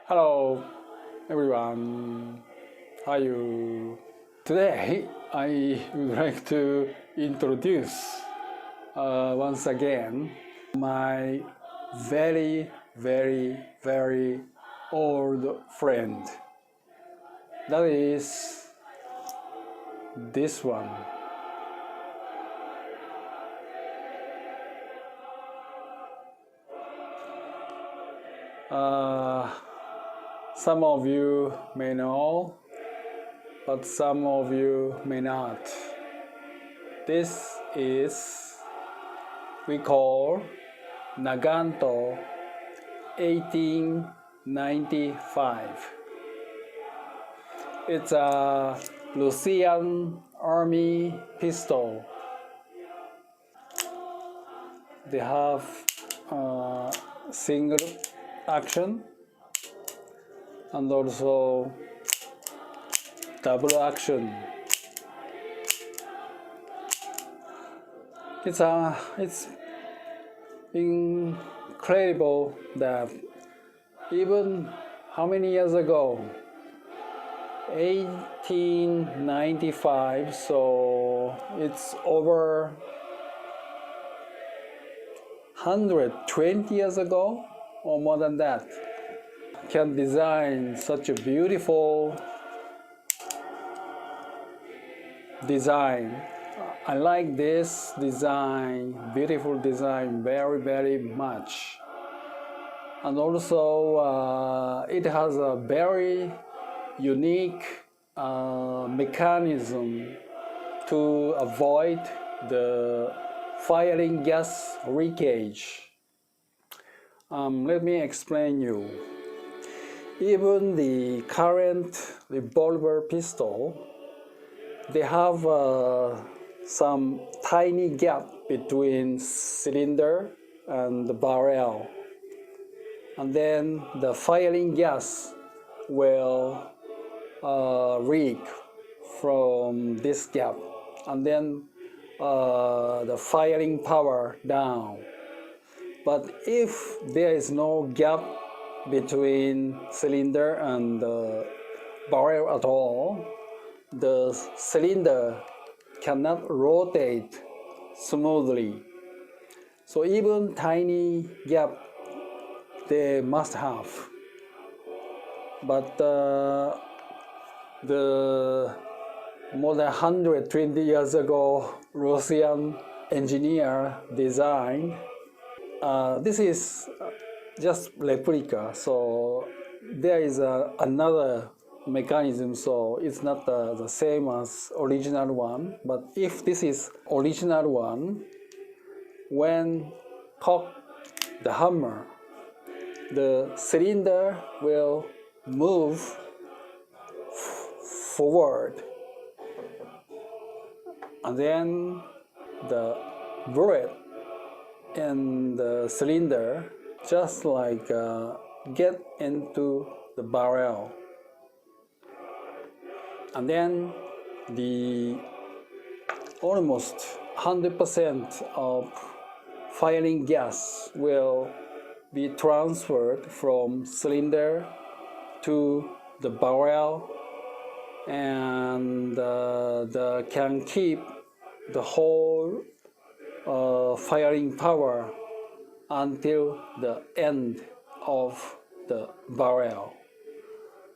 Hello everyone, how are you? Today I would like to introduce once again my very old friend. That is this one. Some of you may know, but some of you may not. This is we call Naganto 1895. It's a Russian army pistol. They have single action and also double action. It's incredible that even how many years ago? 1895, so it's over 120 years ago or more than that. Can design such a beautiful design. I like this design, beautiful design, very much. And also it has a very unique mechanism to avoid the firing gas leakage. Let me explain you. Even the current revolver pistol, they have some tiny gap between cylinder and the barrel. And then the firing gas will leak from this gap. And then the firing power down. But if there is no gap between cylinder and the barrel at all, the cylinder cannot rotate smoothly. So even tiny gap they must have. But the more than 120 years ago Russian engineer designed, this is just replica, so there is another mechanism, so it's not the same as original one. But if this is original one, when cock the hammer, the cylinder will move forward, and then the bullet in the cylinder just like get into the barrel, and then the almost 100% of firing gas will be transferred from cylinder to the barrel, and can keep the whole firing power until the end of the barrel.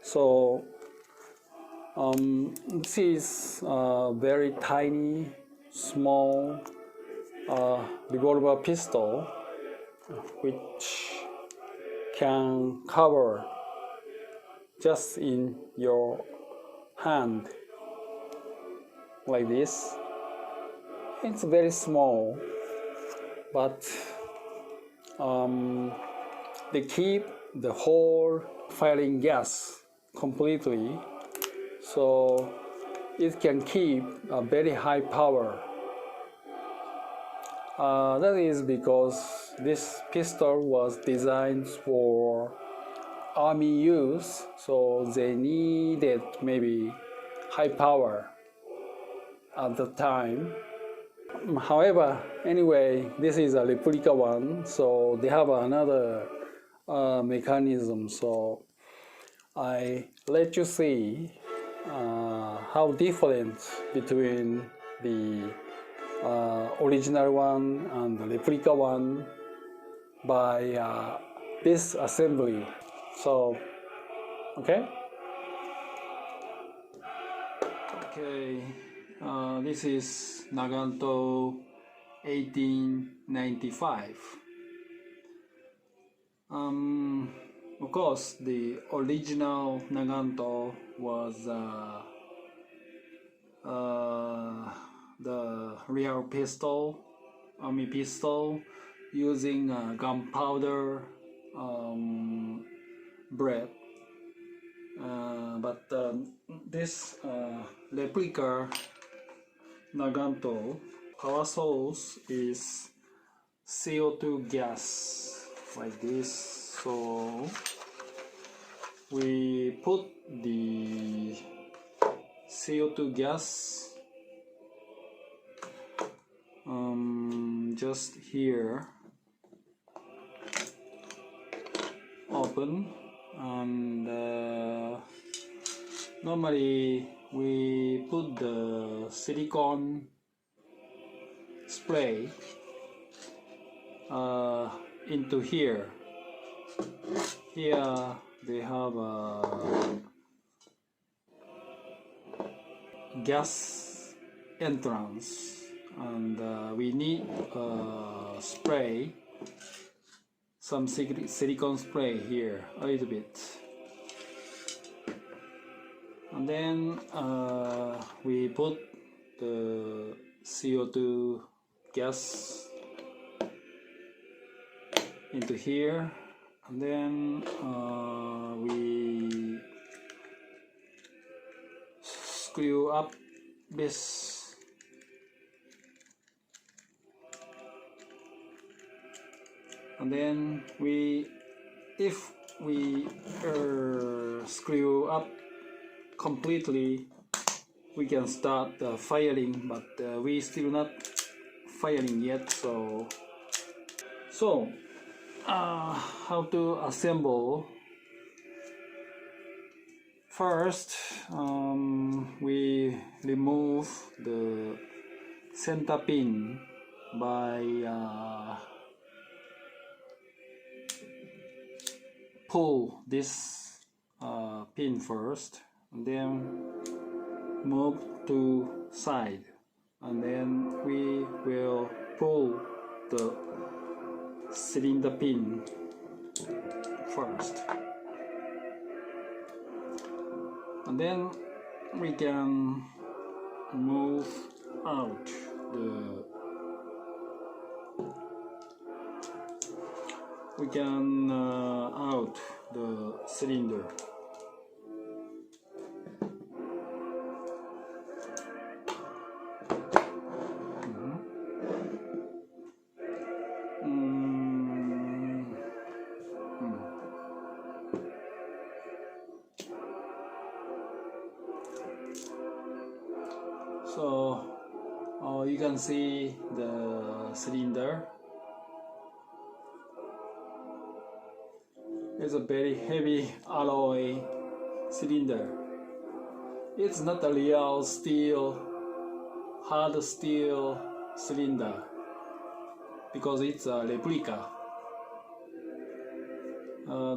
So this is a very tiny, small revolver pistol which can cover just in your hand like this. It's very small, but they keep the whole firing gas completely, so it can keep a very high power. That is because this pistol was designed for army use, so they needed maybe high power at the time. However, anyway, this is a replica one, so they have another mechanism. So I let you see how different between the original one and the replica one by this assembly. So, okay? Okay, this is Naganto 1895. Of course, the original Naganto was the real pistol, army pistol, using gunpowder bread. But this replica Naganto power source is CO2 gas like this. So we put the CO2 gas just here, open, and normally we put the silicone spray into here. Here they have a gas entrance, and we need spray, some silicone spray here, a little bit, and then we put the CO2 gas into here, and then we screw up this, and then if we screw up completely, we can start firing, but we still not firing yet. So how to assemble? First, we remove the center pin by pull this pin first, and then move to side, and then we will pull the cylinder pin first, and then we can move out the cylinder. So you can see the cylinder. It's a very heavy alloy cylinder. It's not a real steel, hard steel cylinder, because it's a replica.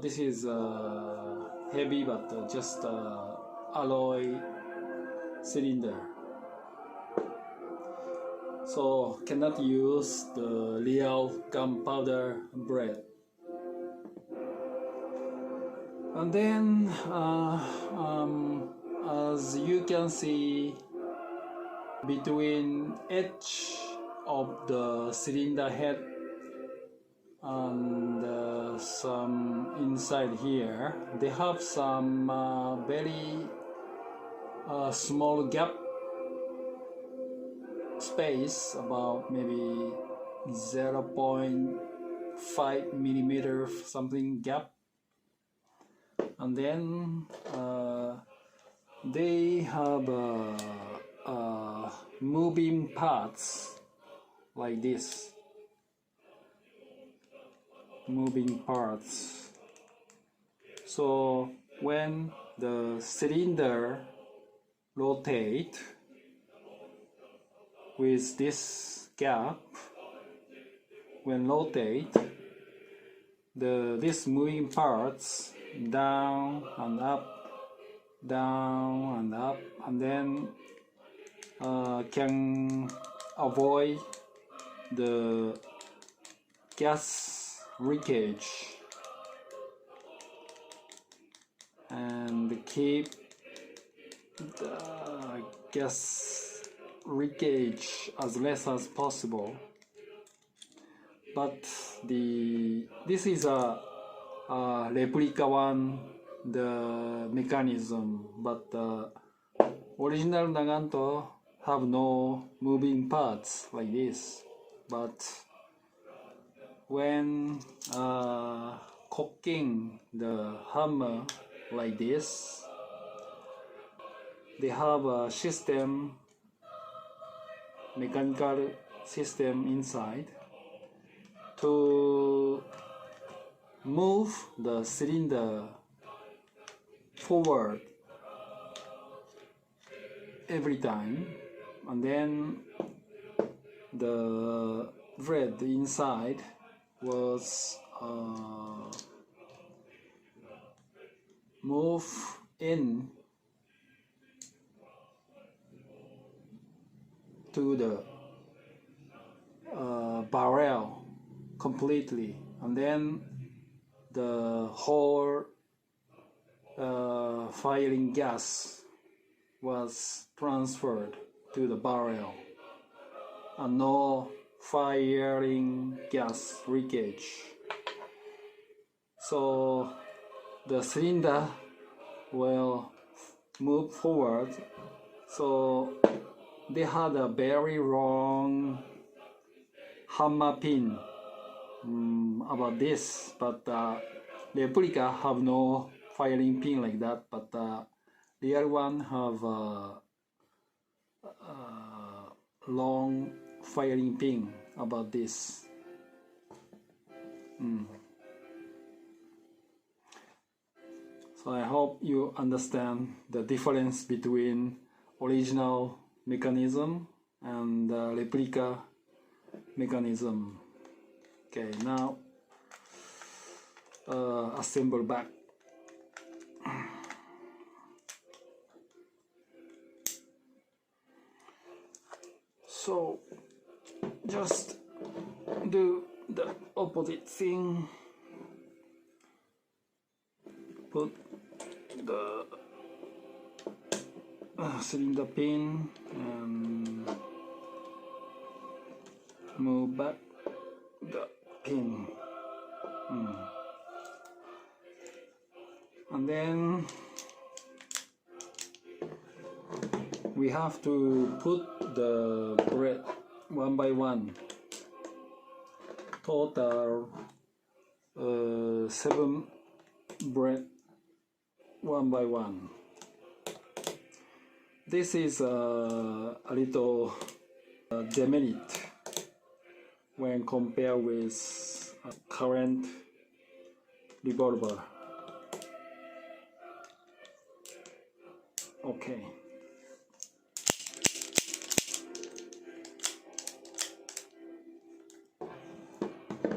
This is heavy, but just alloy cylinder. So cannot use the real gunpowder bread. And then as you can see, between edge of the cylinder head and some inside here, they have some very small gap space, about maybe 0.5 millimeter something gap, and then they have moving parts like this, moving parts. So when the cylinder rotate with this gap, when rotate, this moving parts down and up, and then can avoid the gas leakage and keep the gas leakage as less as possible. But this is a replica one, the mechanism, but the original Naganto have no moving parts like this. But when cocking the hammer like this, they have a system, mechanical system inside to move the cylinder forward every time, and then the thread inside was move in to the barrel completely, and then the whole firing gas was transferred to the barrel and no firing gas leakage. So the cylinder will move forward. So they had a very long hammer pin about this, but replica have no firing pin like that, but real one have a long firing pin about this. So I hope you understand the difference between original mechanism and replica mechanism. Okay, now assemble back. So just do the opposite thing. Put the cylinder pin and move back the pin. And then we have to put the bread one by one. Total 7 bread one by one. This is a little demerit when compared with current revolver. Okay.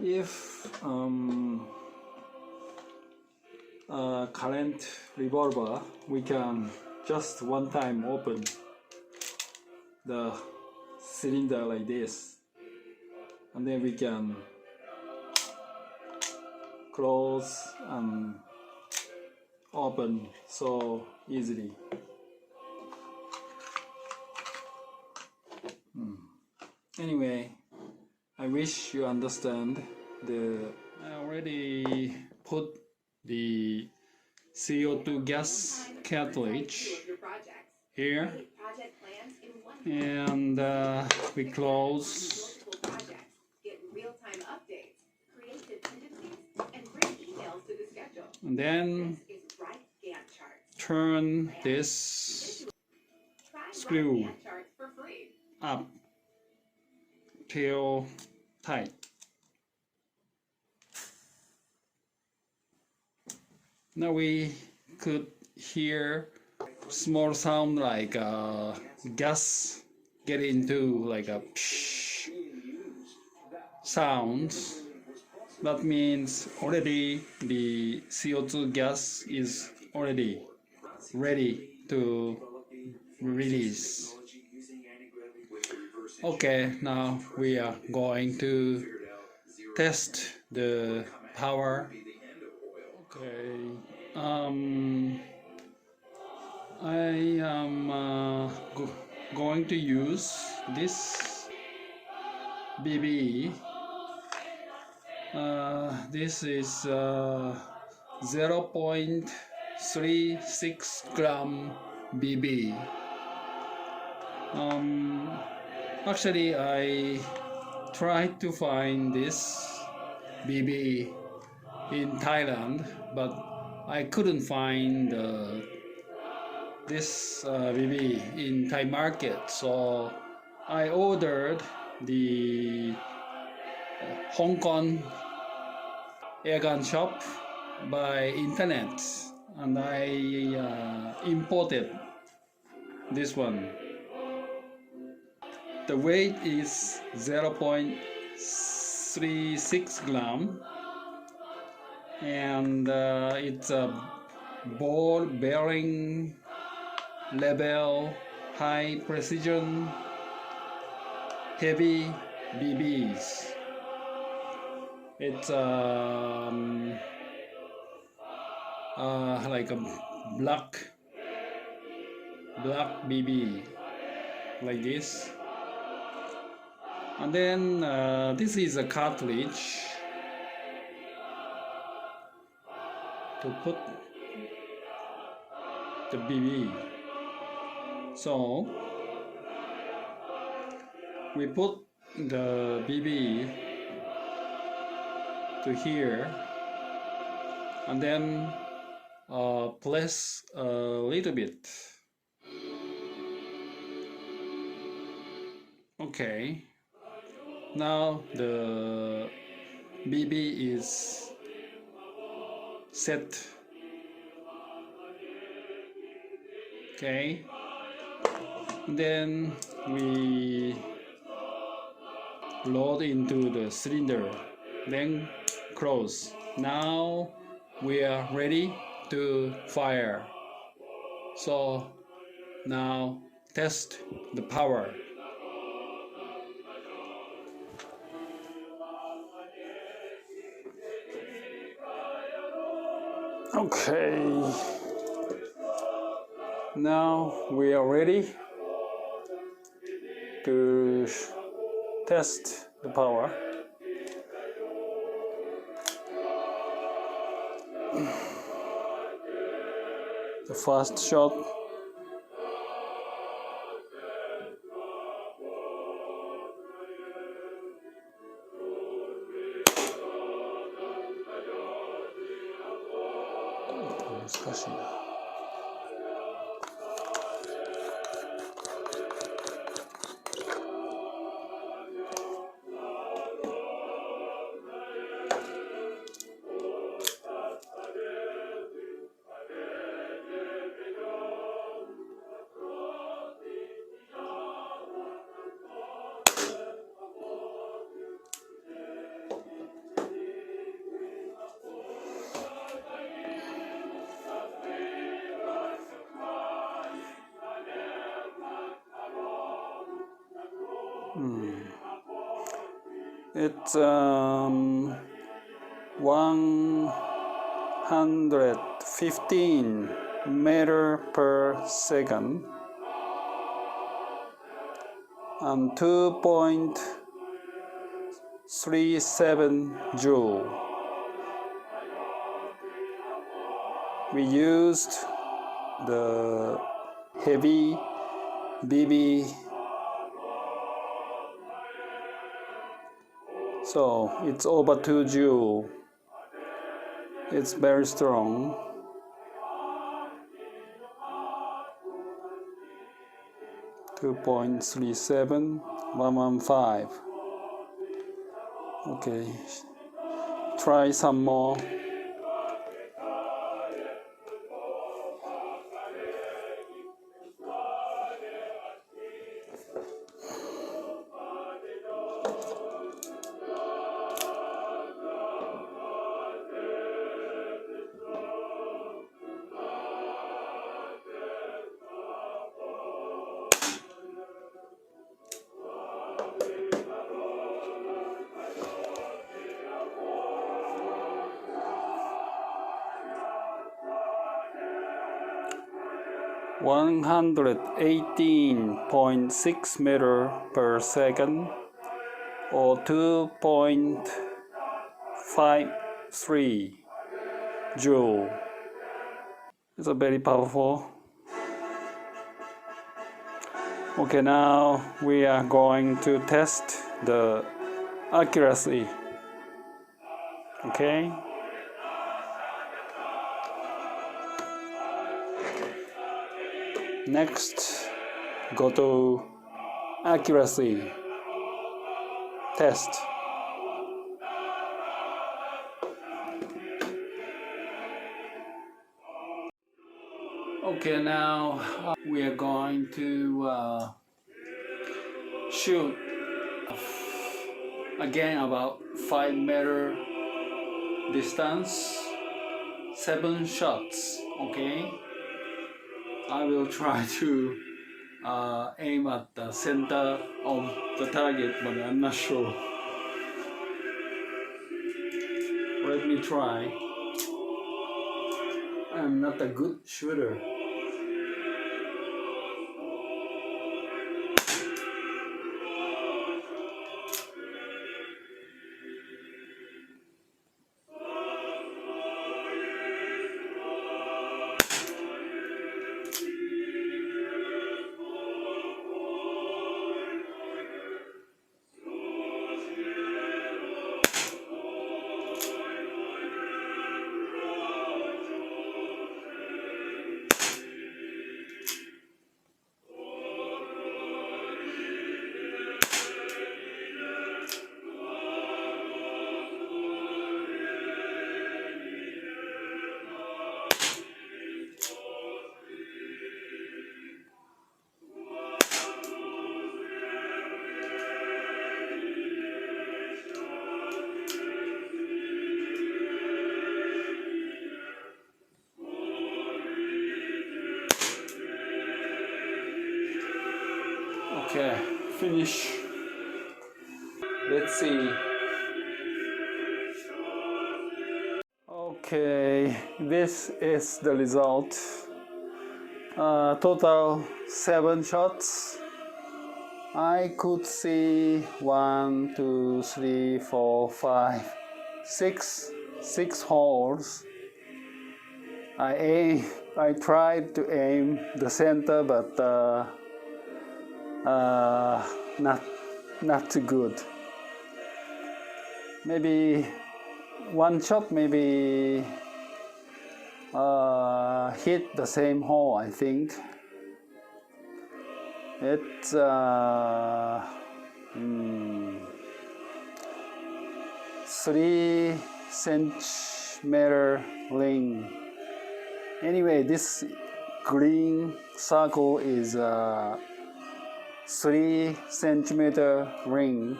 If current revolver, we can just one time open the cylinder like this, and then we can close and open so easily. Anyway, I wish you understand I already put the CO2 gas cartridge here, and we close and then turn this screw up till tight. Now we could hear small sound like gas get into like a psh sounds. That means already the CO2 gas is already ready to release. Okay, now we are going to test the power. Okay, I am going to use this BB. This is 0.36 gram BB. Actually, I tried to find this BB in Thailand, but I couldn't find this BB in Thai market, so I ordered the Hong Kong Airgun shop by internet, and I imported this one. The weight is 0.36 gram, and it's a ball bearing level high precision heavy BBs. It's like a black BB like this, and then this is a cartridge to put the BB. So we put the BB to here, and then press a little bit. Okay, now the BB is set. Okay, then we load into the cylinder, then close. Now we are ready to fire. So now test the power. Okay, now we are ready to test the power. The first shot. It's 115 meter per second and 2.37 joule. We used the heavy BB, so it's over 2 joule. It's very strong. .37 115. Okay, try some more. 118.6 meter per second or 2.53 joule. It's a very powerful. Okay, now we are going to test the accuracy. Okay. Next, go to accuracy test. Okay, now we are going to shoot again about 5 meter distance, 7 shots. Okay, I will try to aim at the center of the target, but I'm not sure. Let me try. I'm not a good shooter. Okay, finish. Let's see. Okay, this is the result. Total 7 shots. I could see 1, 2, 3, 4, 5, 6 holes. I tried to aim the center, but not too good. Maybe one shot maybe hit the same hole. I think it's 3 centimeter ring. Anyway, this green circle is 3 centimeter ring.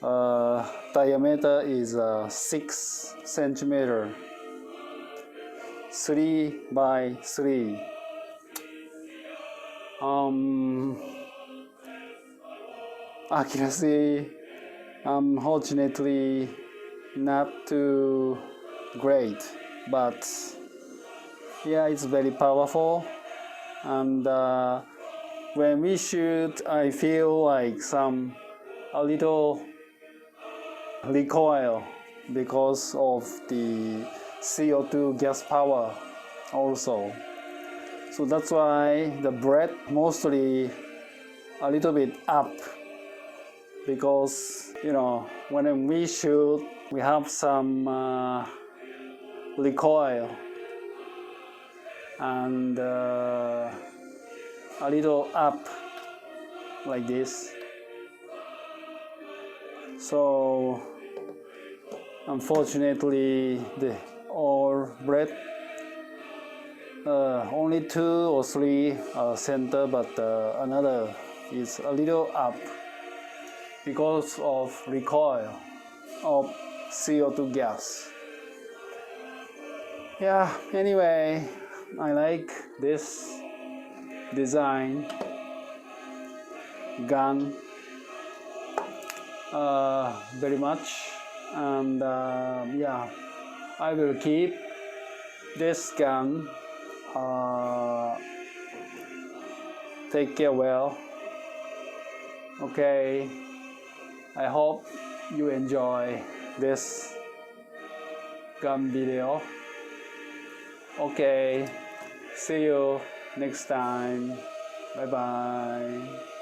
Diameter is 6 centimeter. 3 by 3. Accuracy, unfortunately, not too great, but yeah, it's very powerful. And when we shoot, I feel like a little recoil because of the CO2 gas power also. So that's why the breath mostly a little bit up, because when we shoot we have some recoil and a little up like this. So unfortunately the all breath only 2 or 3 center, but another is a little up because of recoil of CO2 gas. Yeah, anyway, I like this design gun very much, and yeah, I will keep this gun take care well. Okay, I hope you enjoy this gun video. Okay, see you next time. Bye bye.